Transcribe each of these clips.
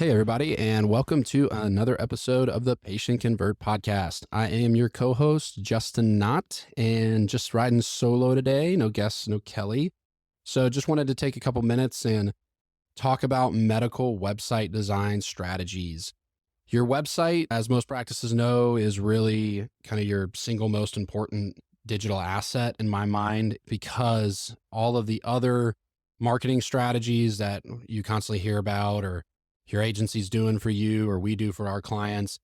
Hey, everybody, and welcome to another episode of the Patient Convert podcast. I am your co host, Justin Knott, and just riding solo today. No guests, no Kelly. So, just wanted to take a couple minutes and talk about medical website design strategies. Your website, as most practices know, is really kind of your single most important digital asset in my mind, because all of the other marketing strategies that you constantly hear about, or your agency's doing for you, or we do for our clients,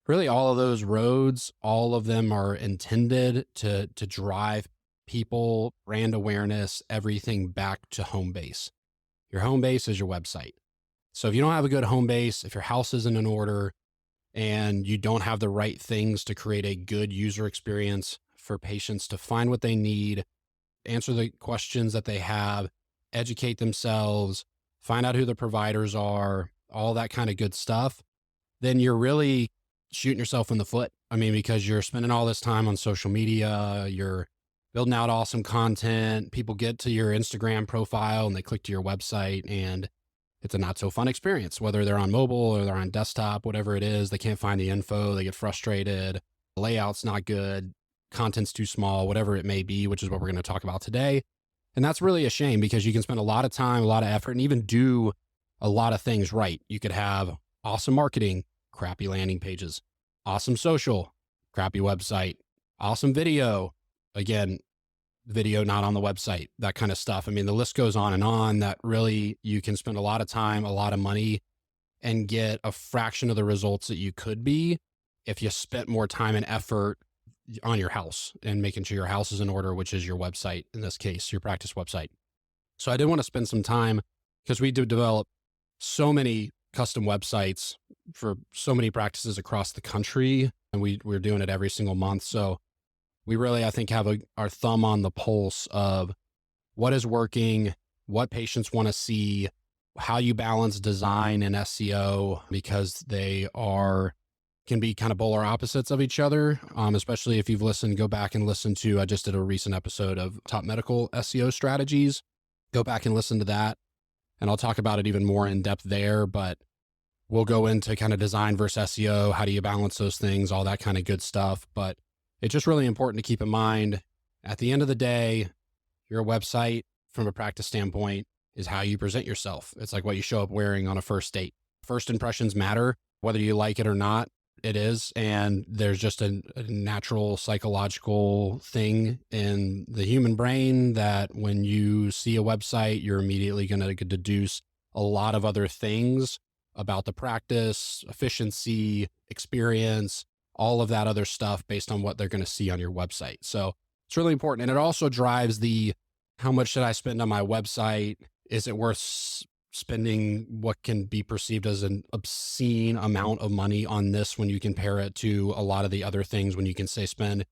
really all of those roads, all of them are intended to drive people, brand awareness, everything back to home base. Your home base is your website. So if you don't have a good home base, if your house isn't in order, and you don't have the right things to create a good user experience for patients to find what they need, answer the questions that they have, educate themselves, find out who the providers are, all that kind of good stuff, then you're really shooting yourself in the foot. I mean, because you're spending all this time on social media, you're building out awesome content. People get to your Instagram profile and they click to your website, and it's a not so fun experience, whether they're on mobile or they're on desktop, whatever it is. They can't find the info. They get frustrated. The layout's not good. Content's too small, whatever it may be, which is what we're going to talk about today. And that's really a shame, because you can spend a lot of time, a lot of effort, and even do a lot of things right. You could have awesome marketing, crappy landing pages, awesome social, crappy website, awesome video, again, video not on the website, that kind of stuff. I mean, the list goes on that really you can spend a lot of time, a lot of money, and get a fraction of the results that you could be if you spent more time and effort on your house and making sure your house is in order, which is your website, in this case, your practice website. So I did want to spend some time, because we do develop so many custom websites for so many practices across the country, and we're doing it every single month. So we really, I think, have our thumb on the pulse of what is working, what patients want to see, how you balance design and SEO, because they can be kind of polar opposites of each other. Especially if you've go back and listen to, I just did a recent episode of top medical SEO strategies. Go back and listen to that, and I'll talk about it even more in depth there, but we'll go into kind of design versus SEO. How do you balance those things? All that kind of good stuff. But it's just really important to keep in mind, at the end of the day, your website from a practice standpoint is how you present yourself. It's like what you show up wearing on a first date. First impressions matter, whether you like it or not. It is. And there's just a natural psychological thing in the human brain that when you see a website, you're immediately going to deduce a lot of other things about the practice, efficiency, experience, all of that other stuff based on what they're going to see on your website. So it's really important. And it also drives how much should I spend on my website? Is it worth spending what can be perceived as an obscene amount of money on this when you compare it to a lot of the other things, when you can say spend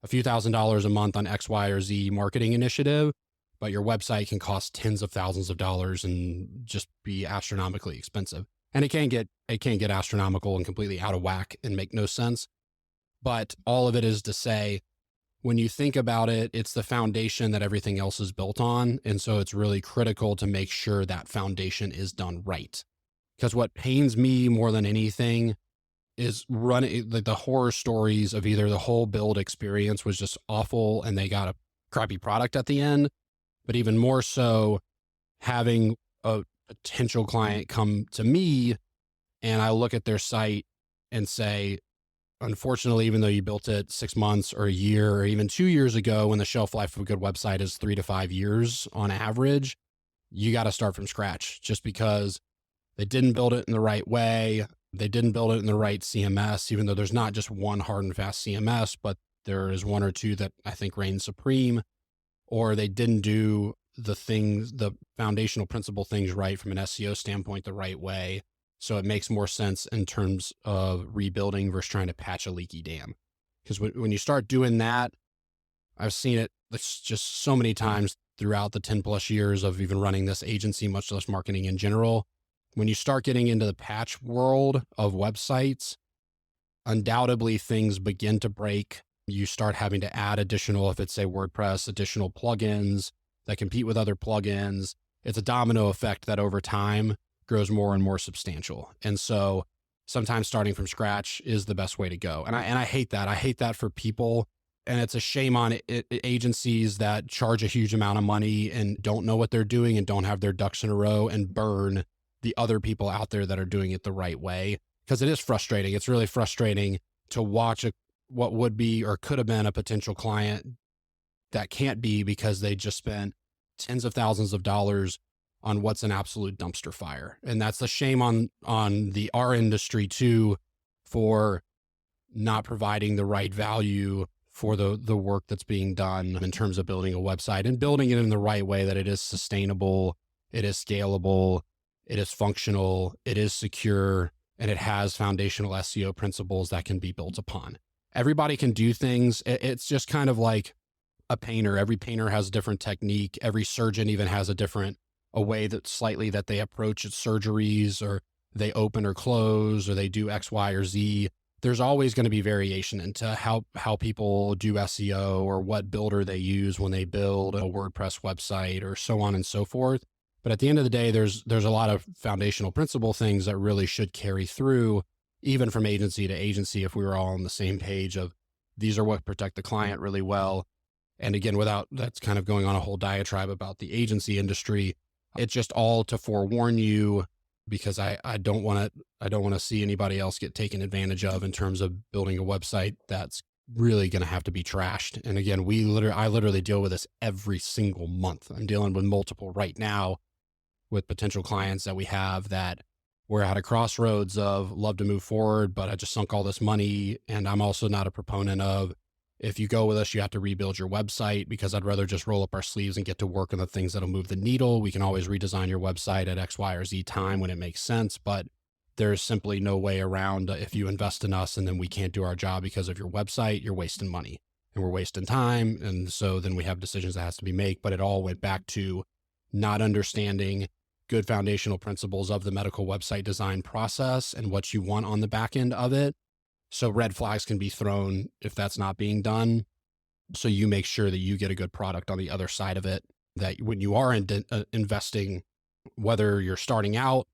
a few $1,000s a month on X, Y, or Z marketing initiative, but your website can cost tens of thousands of dollars and just be astronomically expensive. And it can get astronomical and completely out of whack and make no sense. But all of it is to say, when you think about it, it's the foundation that everything else is built on. And so it's really critical to make sure that foundation is done right. Because what pains me more than anything is running the horror stories of either the whole build experience was just awful and they got a crappy product at the end, but even more so, having a potential client come to me and I look at their site and say, unfortunately, even though you built it 6 months or a year or even 2 years ago, when the shelf life of a good website is 3 to 5 years on average, you got to start from scratch, just because they didn't build it in the right way. They didn't build it in the right CMS, even though there's not just one hard and fast CMS, but there is one or two that I think reign supreme, or they didn't do the foundational principle things right from an SEO standpoint the right way. So it makes more sense in terms of rebuilding versus trying to patch a leaky dam. Because when you start doing that, I've seen it just so many times throughout the 10 plus years of even running this agency, much less marketing in general. When you start getting into the patch world of websites, undoubtedly things begin to break. You start having to add additional, if it's say WordPress, additional plugins that compete with other plugins. It's a domino effect that over time grows more and more substantial. And so sometimes starting from scratch is the best way to go. And I hate that. I hate that for people. And it's a shame on agencies that charge a huge amount of money and don't know what they're doing and don't have their ducks in a row and burn the other people out there that are doing it the right way. Because it is frustrating. It's really frustrating to watch what would be or could have been a potential client that can't be because they just spent tens of thousands of dollars on what's an absolute dumpster fire. And that's the shame on our industry too, for not providing the right value for the work that's being done in terms of building a website and building it in the right way, that it is sustainable, it is scalable, it is functional, it is secure, and it has foundational SEO principles that can be built upon. Everybody can do things. It's just kind of like a painter. Every painter has a different technique. Every surgeon even has a way that slightly that they approach its surgeries, or they open or close, or they do X, Y, or Z. There's always going to be variation into how people do SEO, or what builder they use when they build a WordPress website, or so on and so forth. But at the end of the day, there's a lot of foundational principle things that really should carry through, even from agency to agency, if we were all on the same page of these are what protect the client really well. And again, without that's kind of going on a whole diatribe about the agency industry, it's just all to forewarn you, because I don't want to see anybody else get taken advantage of in terms of building a website that's really going to have to be trashed. And again, I literally deal with this every single month. I'm dealing with multiple right now with potential clients that we have that we're at a crossroads of love to move forward, but I just sunk all this money. And I'm also not a proponent of, if you go with us, you have to rebuild your website, because I'd rather just roll up our sleeves and get to work on the things that'll move the needle. We can always redesign your website at X, Y, or Z time when it makes sense, but there's simply no way around if you invest in us and then we can't do our job because of your website, you're wasting money and we're wasting time. And so then we have decisions that has to be made, but it all went back to not understanding good foundational principles of the medical website design process and what you want on the back end of it. So red flags can be thrown if that's not being done. So you make sure that you get a good product on the other side of it, that when you are investing, whether you're starting out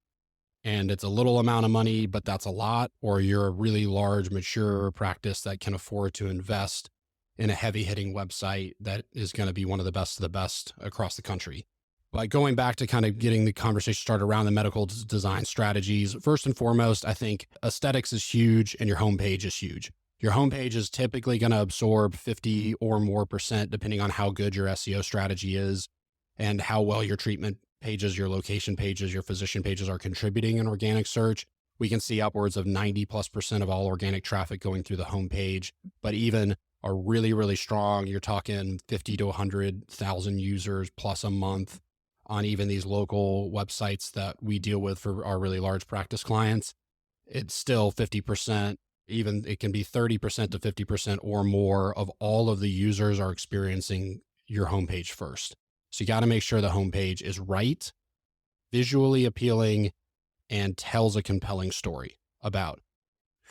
and it's a little amount of money, but that's a lot, or you're a really large, mature practice that can afford to invest in a heavy hitting website that is going to be one of the best across the country. But going back to kind of getting the conversation started around the medical design strategies, first and foremost, I think aesthetics is huge and your homepage is huge. Your homepage is typically going to absorb 50 or more %, depending on how good your SEO strategy is and how well your treatment pages, your location pages, your physician pages are contributing in organic search. We can see upwards of 90+% of all organic traffic going through the homepage, but even are really, really strong. You're talking 50 to 100,000 users plus a month on even these local websites that we deal with for our really large practice clients. It's still 50%, even it can be 30% to 50% or more of all of the users are experiencing your homepage first. So you got to make sure the homepage is right, visually appealing, and tells a compelling story about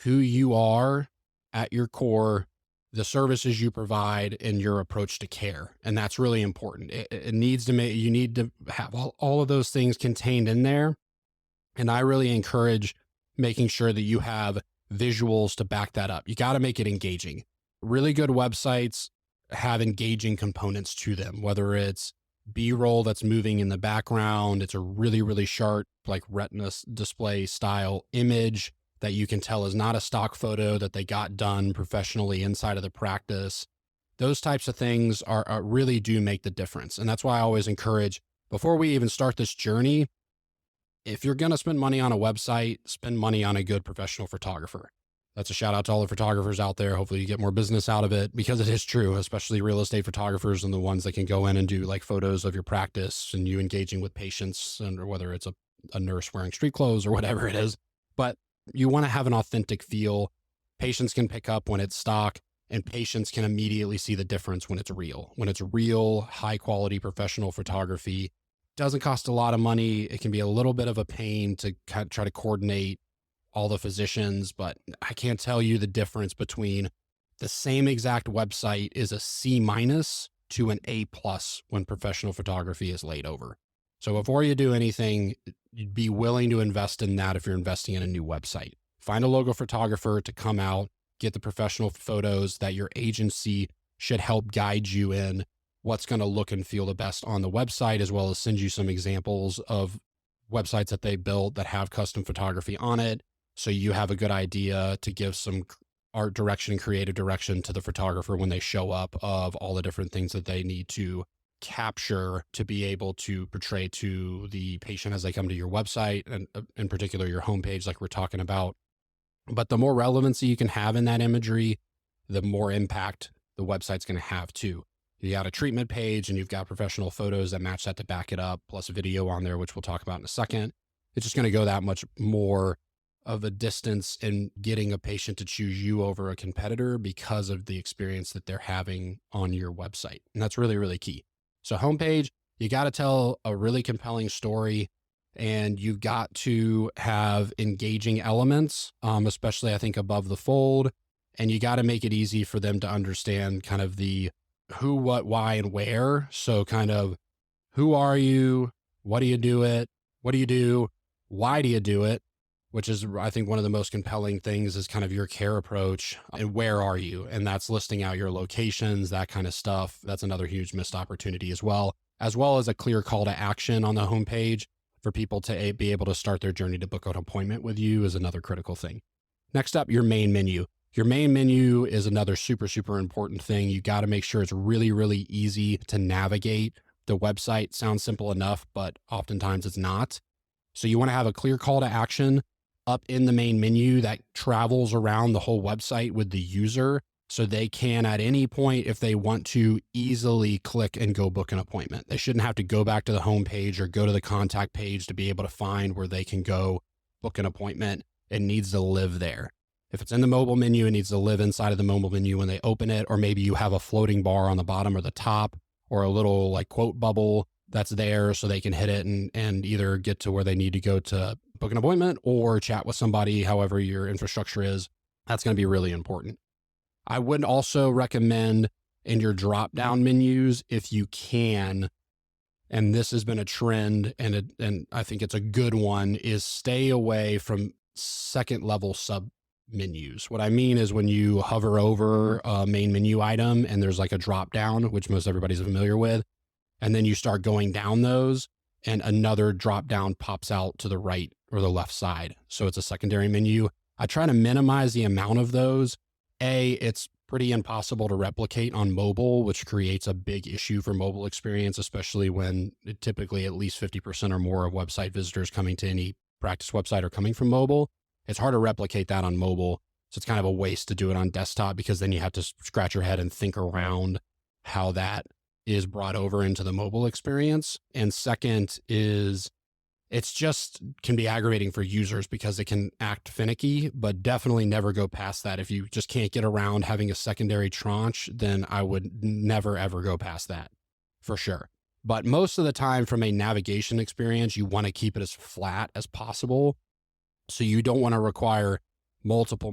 who you are at your core, the services you provide, and your approach to care. And that's really important. It needs to you need to have all of those things contained in there. And I really encourage making sure that you have visuals to back that up. You got to make it engaging. Really good websites have engaging components to them, whether it's B-roll that's moving in the background, it's a really, really sharp, like retina display style image that you can tell is not a stock photo that they got done professionally inside of the practice. Those types of things are really do make the difference. And that's why I always encourage, before we even start this journey, if you're going to spend money on a website, spend money on a good professional photographer. That's a shout out to all the photographers out there. Hopefully you get more business out of it, because it is true, especially real estate photographers and the ones that can go in and do like photos of your practice and you engaging with patients, and or whether it's a nurse wearing street clothes or whatever it is. But you want to have an authentic feel. Patients can pick up when it's stock, and patients can immediately see the difference when it's real. When it's real, high quality professional photography, doesn't cost a lot of money. It can be a little bit of a pain to kind of try to coordinate all the physicians, but I can't tell you the difference between the same exact website is a C- to an A+ when professional photography is laid over. So before you do anything, you'd be willing to invest in that if you're investing in a new website. Find a logo photographer to come out, get the professional photos that your agency should help guide you in what's going to look and feel the best on the website, as well as send you some examples of websites that they built that have custom photography on it. So you have a good idea to give some art direction, creative direction to the photographer when they show up of all the different things that they need to capture to be able to portray to the patient as they come to your website, and in particular your homepage, like we're talking about. But the more relevancy you can have in that imagery, the more impact the website's going to have too. You got a treatment page and you've got professional photos that match that to back it up, plus a video on there, which we'll talk about in a second. It's just going to go that much more of a distance in getting a patient to choose you over a competitor because of the experience that they're having on your website. And that's really, really key. So homepage, you got to tell a really compelling story, and you've got to have engaging elements, especially I think above the fold. And you got to make it easy for them to understand kind of the who, what, why, and where. So kind of who are you? What do you do it? What do you do? Why do you do it? Which is, I think, one of the most compelling things is kind of your care approach and where are you? And that's listing out your locations, that kind of stuff. That's another huge missed opportunity as well as a clear call to action on the homepage for people to be able to start their journey to book an appointment with you is another critical thing. Next up, your main menu. Your main menu is another super, super important thing. You got to make sure it's really, really easy to navigate. The website sounds simple enough, but oftentimes it's not. So you want to have a clear call to action up in the main menu that travels around the whole website with the user, so they can at any point, if they want to, easily click and go book an appointment. They shouldn't have to go back to the home page or go to the contact page to be able to find where they can go book an appointment. It needs to live there. If it's in the mobile menu, it needs to live inside of the mobile menu when they open it, or maybe you have a floating bar on the bottom or the top, or a little like quote bubble that's there so they can hit it and either get to where they need to go to book an appointment or chat with somebody, however your infrastructure is. That's going to be really important. I would also recommend in your drop-down menus, if you can, and this has been a trend and I think it's a good one, is stay away from second level sub menus. What I mean is when you hover over a main menu item and there's like a drop down, which most everybody's familiar with, and then you start going down those and another drop down pops out to the right or the left side. So it's a secondary menu. I try to minimize the amount of those. It's pretty impossible to replicate on mobile, which creates a big issue for mobile experience, especially when typically at least 50% or more of website visitors coming to any practice website are coming from mobile. It's hard to replicate that on mobile. So it's kind of a waste to do it on desktop, because then you have to scratch your head and think around how that is brought over into the mobile experience. And second is it's just can be aggravating for users because it can act finicky, but definitely never go past that. If you just can't get around having a secondary tranche, then I would never, ever go past that for sure. But most of the time from a navigation experience, you want to keep it as flat as possible. So you don't want to require multiple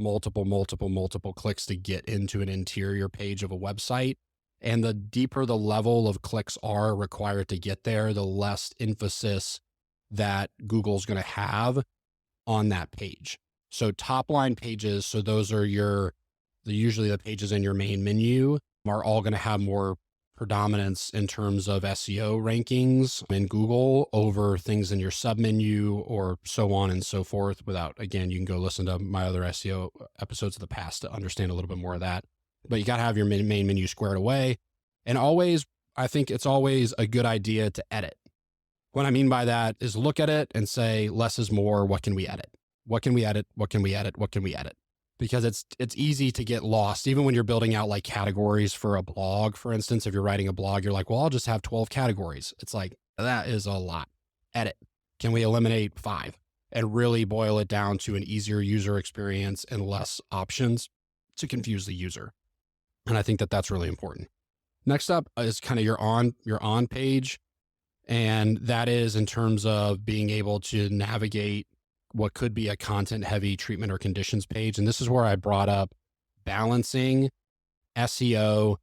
clicks to get into an interior page of a website. And the deeper the level of clicks are required to get there, the less emphasis that Google's going to have on that page. So top line pages, so those are usually the pages in your main menu, are all going to have more predominance in terms of SEO rankings in Google over things in your submenu or so on and so forth. Again, you can go listen to my other SEO episodes of the past to understand a little bit more of that. But you got to have your main menu squared away. And I think it's always a good idea to edit. What I mean by that is look at it and say, less is more. What can we edit? What can we edit? What can we edit? What can we edit? Because it's easy to get lost. Even when you're building out like categories for a blog, for instance, if you're writing a blog, you're like, well, I'll just have 12 categories. It's like, that is a lot. Edit. Can we eliminate 5 and really boil it down to an easier user experience and less options to confuse the user? And I think that that's really important. Next up is kind of your on page. And that is in terms of being able to navigate what could be a content heavy treatment or conditions page. And this is where I brought up balancing SEO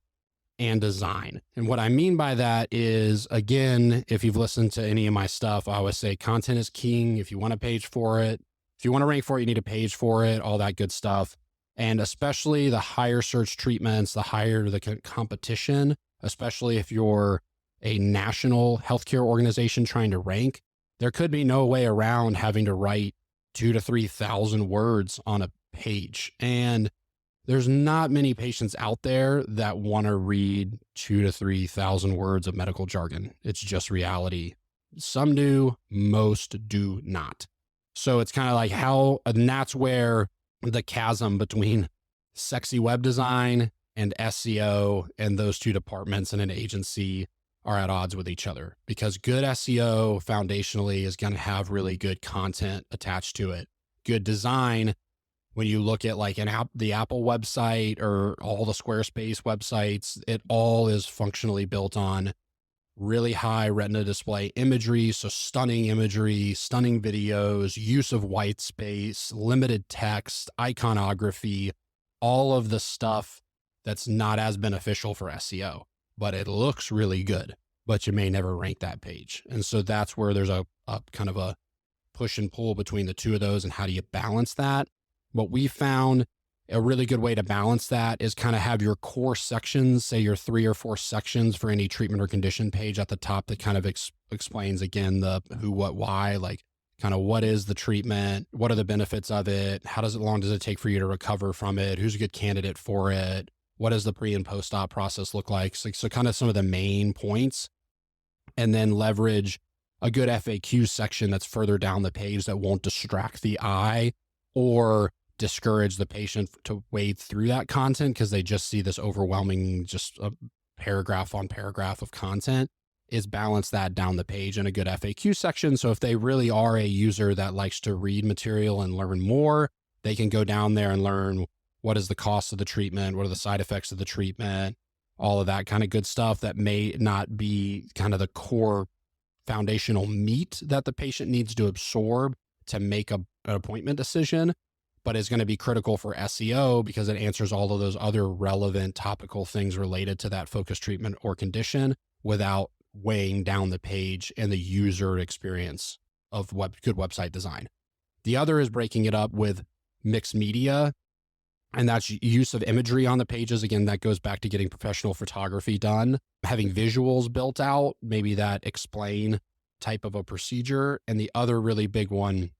and design. And what I mean by that is, again, if you've listened to any of my stuff, I always say content is king. If you want a page for it, if you want to rank for it, you need a page for it, all that good stuff. And especially the higher search treatments, the higher the competition, especially if you're a national healthcare organization trying to rank, there could be no way around having to write 2,000 to 3,000 words on a page. And there's not many patients out there that want to read 2,000 to 3,000 words of medical jargon. It's just reality. Some do, most do not. So it's kind of like and that's where the chasm between sexy web design and SEO and those two departments in an agency are at odds with each other, because good SEO foundationally is going to have really good content attached to it. Good design, when you look at like the Apple website or all the Squarespace websites, it all is functionally built on really high retina display imagery. So stunning imagery, stunning videos, use of white space, limited text, iconography, all of the stuff that's not as beneficial for SEO, but it looks really good, but you may never rank that page. And so that's where there's a kind of a push and pull between the two of those, and how do you balance that? What we found a really good way to balance that is kind of have your core sections, say your 3 or 4 sections for any treatment or condition page at the top that kind of explains again the who, what, why, like kind of what is the treatment, what are the benefits of it, how long does it take for you to recover from it, who's a good candidate for it, what does the pre and post-op process look like? So kind of some of the main points, and then leverage a good FAQ section that's further down the page that won't distract the eye or discourage the patient to wade through that content because they just see this overwhelming, just a paragraph on paragraph of content. Is balance that down the page in a good FAQ section. So if they really are a user that likes to read material and learn more, they can go down there and learn what is the cost of the treatment, what are the side effects of the treatment, all of that kind of good stuff that may not be kind of the core foundational meat that the patient needs to absorb to make an appointment decision, but is going to be critical for SEO because it answers all of those other relevant topical things related to that focused treatment or condition without weighing down the page and the user experience of good website design. The other is breaking it up with mixed media, and that's use of imagery on the pages. Again, that goes back to getting professional photography done, having visuals built out, maybe that explain type of a procedure. And the other really big one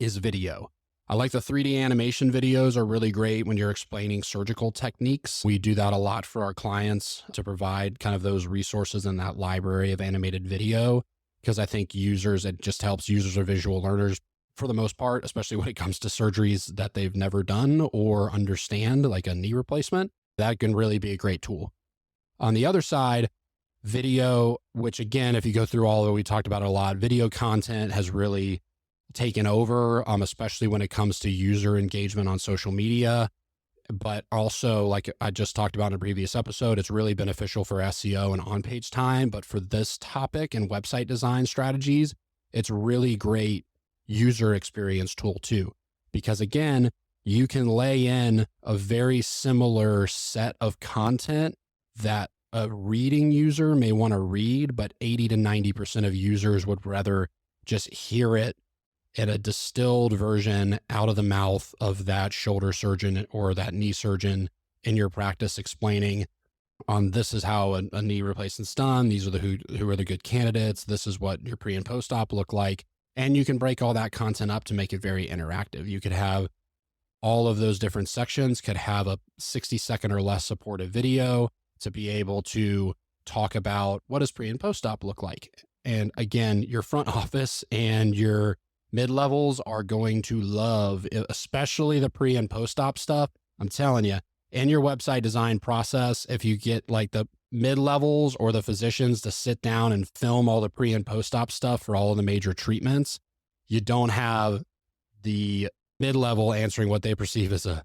is video. I like the 3D animation videos are really great when you're explaining surgical techniques. We do that a lot for our clients to provide kind of those resources in that library of animated video, because I think it just helps users or visual learners for the most part, especially when it comes to surgeries that they've never done or understand, like a knee replacement. That can really be a great tool. On the other side, video, which again, if you go through all of it, we talked about it a lot, video content has really taken over, especially when it comes to user engagement on social media. But also, like I just talked about in a previous episode, it's really beneficial for SEO and on-page time. But for this topic and website design strategies, it's really great user experience tool too. Because again, you can lay in a very similar set of content that a reading user may want to read, but 80 to 90% of users would rather just hear it in a distilled version out of the mouth of that shoulder surgeon or that knee surgeon in your practice, explaining this is how a knee replacement's done. These are who are the good candidates. This is what your pre and post-op look like. And you can break all that content up to make it very interactive. You could have all of those different sections, could have a 60-second or less supportive video to be able to talk about what does pre and post-op look like. And again, your front office and your mid-levels are going to love, especially the pre and post-op stuff. I'm telling you, in your website design process, if you get like the mid-levels or the physicians to sit down and film all the pre and post-op stuff for all of the major treatments, you don't have the mid-level answering what they perceive as the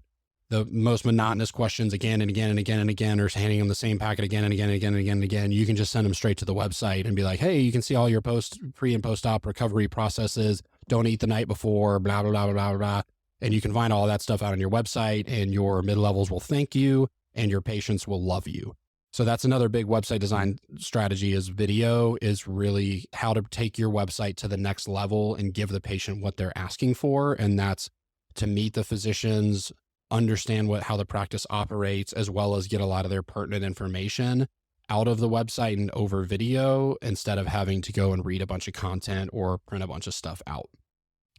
most monotonous questions again and again and again and again, or handing them the same packet again and again and again and again and again. You can just send them straight to the website and be like, hey, you can see all your pre and post-op recovery processes. Don't eat the night before, blah, blah, blah, blah, blah. And you can find all that stuff out on your website, and your mid-levels will thank you and your patients will love you. So that's another big website design strategy is video is really how to take your website to the next level and give the patient what they're asking for. And that's to meet the physicians, understand how the practice operates, as well as get a lot of their pertinent information out of the website and over video instead of having to go and read a bunch of content or print a bunch of stuff out.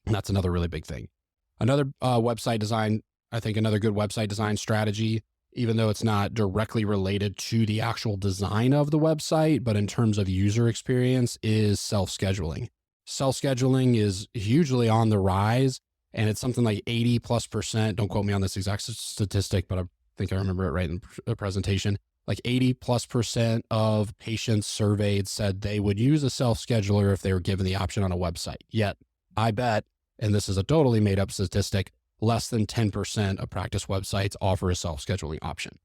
And that's another really big thing. Another website design, I think another good website design strategy, even though it's not directly related to the actual design of the website, but in terms of user experience, is self-scheduling. Self-scheduling is hugely on the rise, and it's something like 80+%. Don't quote me on this exact statistic, but I think I remember it right in the presentation. Like 80+% of patients surveyed said they would use a self-scheduler if they were given the option on a website. Yet, I bet, and this is a totally made up statistic, less than 10% of practice websites offer a self-scheduling option.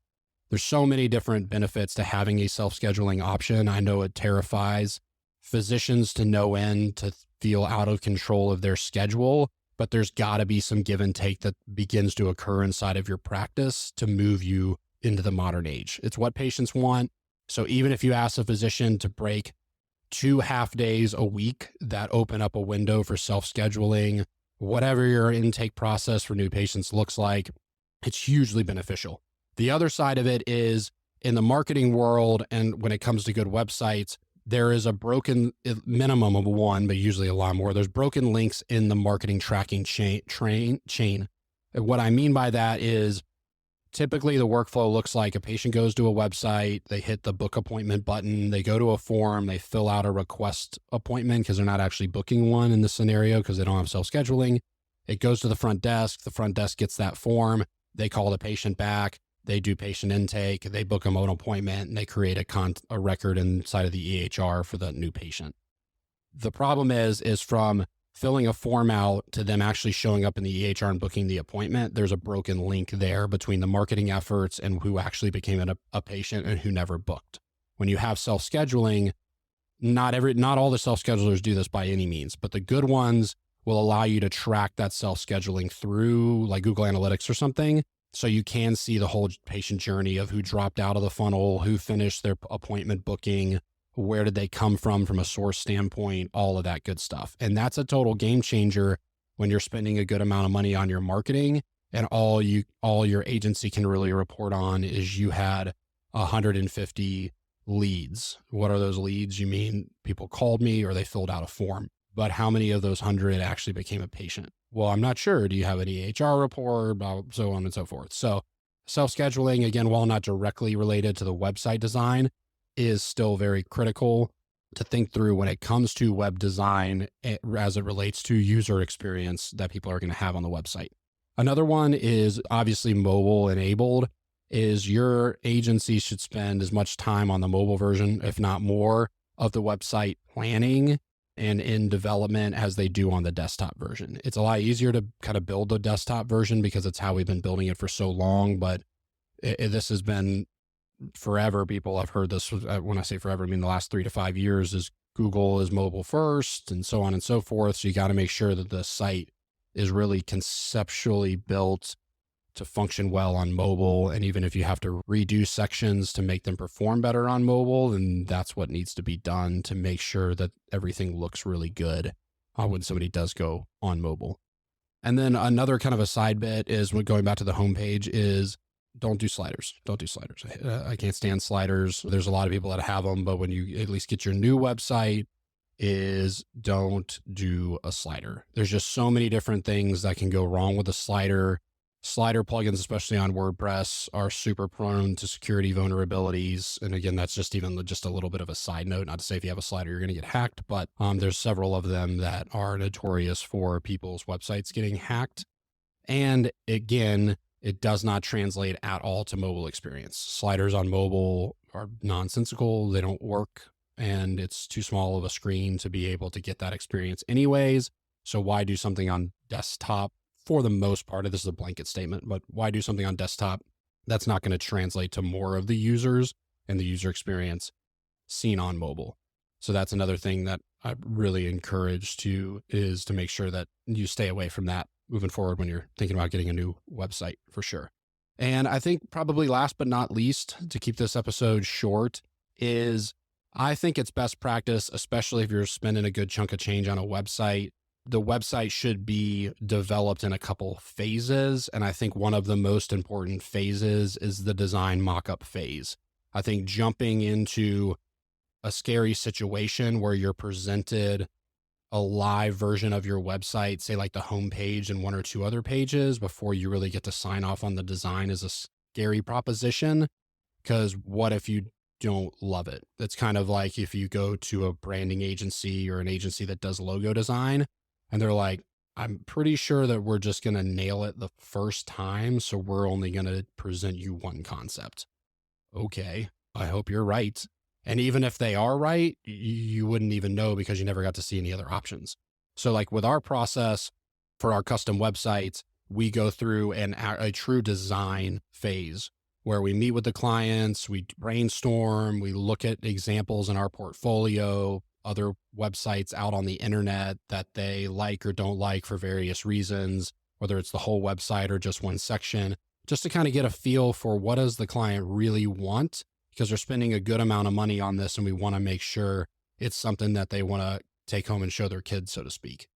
There's so many different benefits to having a self-scheduling option. I know it terrifies physicians to no end to feel out of control of their schedule, but there's got to be some give and take that begins to occur inside of your practice to move you into the modern age. It's what patients want. So even if you ask a physician to break 2 half days a week that open up a window for self-scheduling, whatever your intake process for new patients looks like, it's hugely beneficial. The other side of it is in the marketing world, and when it comes to good websites, there is a broken minimum of one, but usually a lot more. There's broken links in the marketing tracking chain. And what I mean by that is typically the workflow looks like a patient goes to a website, they hit the book appointment button, they go to a form, they fill out a request appointment because they're not actually booking one in this scenario because they don't have self-scheduling. It goes to the front desk gets that form, they call the patient back, they do patient intake, they book them an appointment, and they create a record inside of the EHR for the new patient. The problem is from filling a form out to them actually showing up in the EHR and booking the appointment, there's a broken link there between the marketing efforts and who actually became a patient and who never booked. When you have self-scheduling, not all the self-schedulers do this by any means, but the good ones will allow you to track that self-scheduling through like Google Analytics or something. So you can see the whole patient journey of who dropped out of the funnel, who finished their appointment booking, where did they come from a source standpoint, all of that good stuff. And that's a total game changer when you're spending a good amount of money on your marketing and all your agency can really report on is you had 150 leads. What are those leads? You mean people called me or they filled out a form, but how many of those 100 actually became a patient? Well, I'm not sure. Do you have an EHR report? So on and so forth. So self-scheduling, again, while not directly related to the website design, is still very critical to think through when it comes to web design as it relates to user experience that people are going to have on the website. Another one is obviously mobile enabled, is your agency should spend as much time on the mobile version, if not more, of the website planning and in development as they do on the desktop version. It's a lot easier to kind of build the desktop version because it's how we've been building it for so long, but this has been forever. People have heard this. When I say forever, I mean the last 3 to 5 years is Google is mobile first and so on and so forth. So you got to make sure that the site is really conceptually built to function well on mobile. And even if you have to redo sections to make them perform better on mobile, then that's what needs to be done to make sure that everything looks really good when somebody does go on mobile. And then another kind of a side bit is when going back to the homepage is don't do sliders. Don't do sliders. I can't stand sliders. There's a lot of people that have them, but when you at least get your new website is don't do a slider. There's just so many different things that can go wrong with a slider. Slider plugins, especially on WordPress, are super prone to security vulnerabilities. And again, that's just a little bit of a side note, not to say if you have a slider, you're going to get hacked, but there's several of them that are notorious for people's websites getting hacked. And again, it does not translate at all to mobile experience. Sliders on mobile are nonsensical. They don't work, and it's too small of a screen to be able to get that experience anyways. So why do something on desktop? For the most part, this is a blanket statement, but why do something on desktop that's not going to translate to more of the users and the user experience seen on mobile? So that's another thing that I really encourage is to make sure that you stay away from that moving forward when you're thinking about getting a new website for sure. And I think probably last but not least, to keep this episode short, is I think it's best practice, especially if you're spending a good chunk of change on a website. The website should be developed in a couple phases. And I think one of the most important phases is the design mockup phase. I think jumping into a scary situation where you're presented a live version of your website, say like the homepage and one or two other pages before you really get to sign off on the design, is a scary proposition. Because what if you don't love it? It's kind of like if you go to a branding agency or an agency that does logo design and they're like, I'm pretty sure that we're just going to nail it the first time. So we're only going to present you one concept. Okay, I hope you're right. And even if they are right, you wouldn't even know because you never got to see any other options. So like with our process for our custom websites, we go through a true design phase where we meet with the clients, we brainstorm, we look at examples in our portfolio, other websites out on the internet that they like or don't like for various reasons, whether it's the whole website or just one section, just to kind of get a feel for what does the client really want, because they're spending a good amount of money on this and we want to make sure it's something that they want to take home and show their kids, so to speak.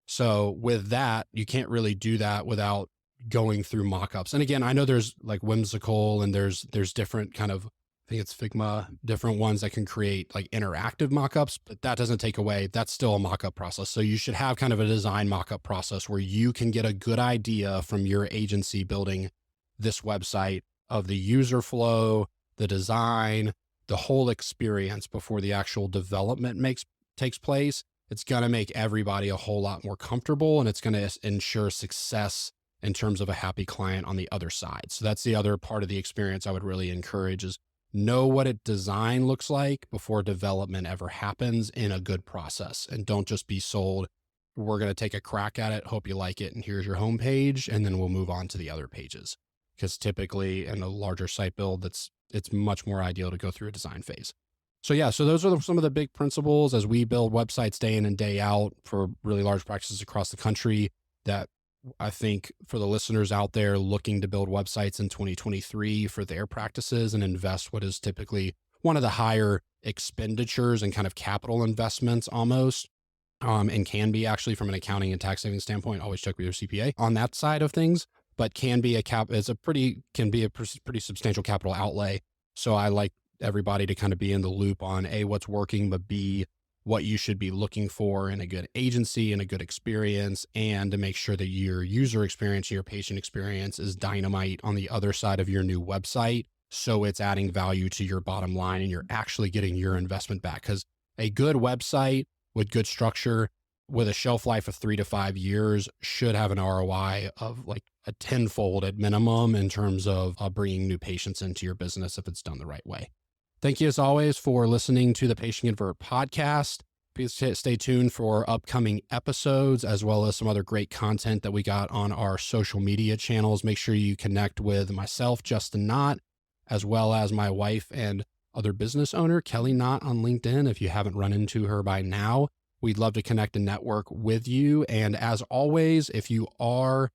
So with that, you can't really do that without going through mockups. And again, I know there's like Whimsical and there's different kind of, I think it's Figma, different ones that can create like interactive mockups, but that doesn't take away, that's still a mockup process. So you should have kind of a design mockup process where you can get a good idea from your agency building this website of the user flow, the design, the whole experience before the actual development takes place. It's going to make everybody a whole lot more comfortable, and it's going to ensure success in terms of a happy client on the other side. So that's the other part of the experience I would really encourage, is know what a design looks like before development ever happens in a good process. And don't just be sold, we're going to take a crack at it, hope you like it, and here's your homepage, and then we'll move on to the other pages. Because typically in a larger site build, it's much more ideal to go through a design phase. So yeah, so those are some of the big principles as we build websites day in and day out for really large practices across the country, that I think for the listeners out there looking to build websites in 2023 for their practices and invest what is typically one of the higher expenditures and kind of capital investments almost, and can be actually from an accounting and tax saving standpoint, always check with your CPA on that side of things, but can be a pretty substantial capital outlay. So I like everybody to kind of be in the loop on A, what's working, but B, what you should be looking for in a good agency and a good experience, and to make sure that your user experience, your patient experience is dynamite on the other side of your new website. So it's adding value to your bottom line and you're actually getting your investment back. Because a good website with good structure, with a shelf life of 3 to 5 years, should have an ROI of like a tenfold at minimum in terms of bringing new patients into your business if it's done the right way. Thank you as always for listening to the Patient Convert podcast. Please stay tuned for upcoming episodes, as well as some other great content that we got on our social media channels. Make sure you connect with myself, Justin Knott, as well as my wife and other business owner, Kelly Knott, on LinkedIn. If you haven't run into her by now, we'd love to connect and network with you. And as always, if you are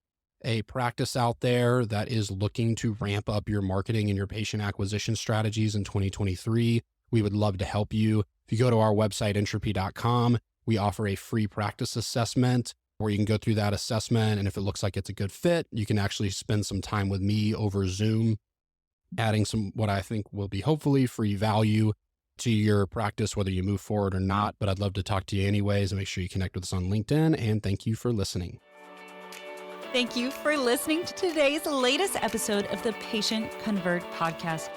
a practice out there that is looking to ramp up your marketing and your patient acquisition strategies in 2023, we would love to help you. If you go to our website, Intrepy.com, we offer a free practice assessment where you can go through that assessment. And if it looks like it's a good fit, you can actually spend some time with me over Zoom, adding some, what I think will be hopefully free value to your practice, whether you move forward or not. But I'd love to talk to you anyways, and make sure you connect with us on LinkedIn. And thank you for listening. Thank you for listening to today's latest episode of the Patient Convert podcast.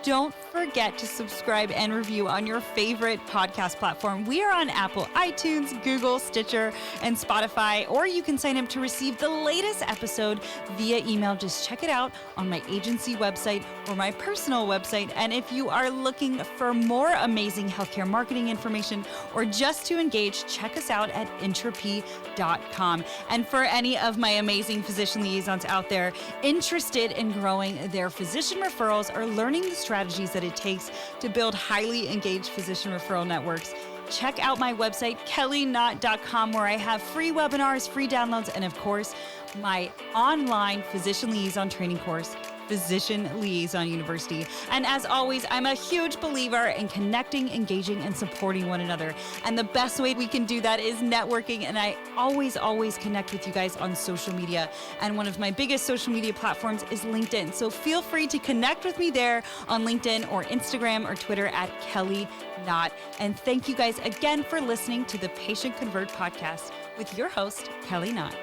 Don't forget to subscribe and review on your favorite podcast platform. We are on Apple, iTunes, Google, Stitcher, and Spotify, or you can sign up to receive the latest episode via email. Just check it out on my agency website or my personal website. And if you are looking for more amazing healthcare marketing information or just to engage, check us out at Intrepy.com. And for any of my amazing physician liaisons out there interested in growing their physician referrals or learning the strategies that it takes to build highly engaged physician referral networks, check out my website, kellyknott.com, where I have free webinars, free downloads, and of course, my online physician liaison training course, Physician Liaison University. And as always, I'm a huge believer in connecting, engaging, and supporting one another. And the best way we can do that is networking. And I always connect with you guys on social media. And one of my biggest social media platforms is LinkedIn. So feel free to connect with me there on LinkedIn or Instagram or Twitter at Kelly Knott. And thank you guys again for listening to the Patient Convert podcast with your host, Kelly Knott.